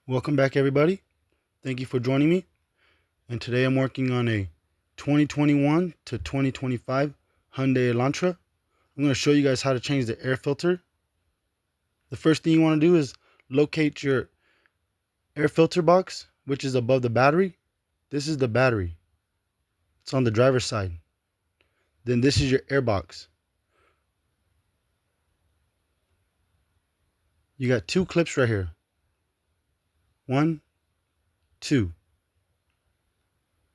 Welcome back, everybody. Thank you for joining me. And today I'm working on a 2021 to 2025 Hyundai Elantra. I'm going to show you guys how to change the air filter. The first thing you want to do is locate your air filter box, which is above the battery. This is the battery. It's on the driver's side. Then this is your air box. You got two clips right here. 1, 2.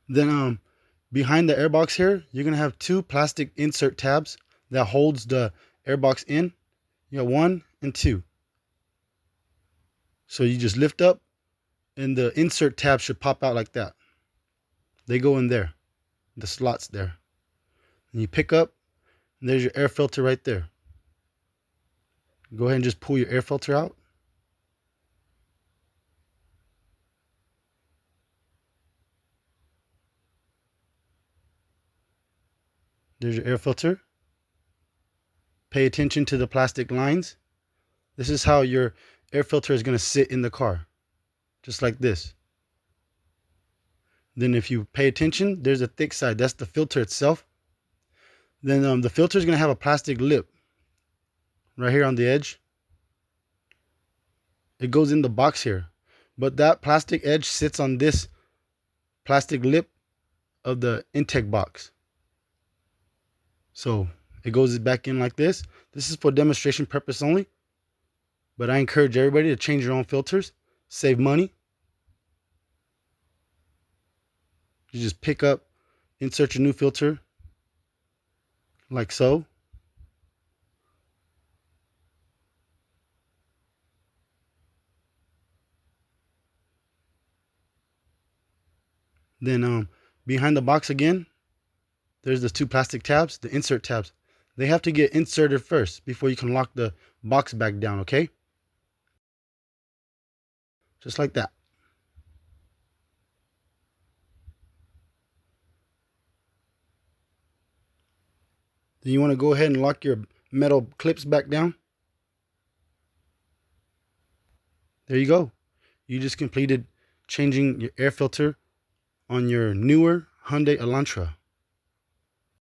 Then behind the airbox here, you're gonna have two plastic insert tabs that holds the airbox in. You got 1 and 2. So you just lift up and the insert tab should pop out like that. They go in there, the slots there. And you pick up, and there's your air filter right there. Go ahead and just pull your air filter out. There's your air filter. Pay attention to the plastic lines. This is how your air filter is going to sit in the car, just like this. Then if you pay attention, there's a thick side. That's the filter itself. Then the filter is going to have a plastic lip right here on the edge. It goes in the box here, but that plastic edge sits on this plastic lip of the intake box. So it goes back in like this. This is for demonstration purpose only, but I encourage everybody to change your own filters, save money. You just pick up, insert your new filter like so. Then behind the box again, there's the two plastic tabs, the insert tabs. They have to get inserted first before you can lock the box back down, okay? Just like that. Then you want to go ahead and lock your metal clips back down. There you go. You just completed changing your air filter on your newer Hyundai Elantra.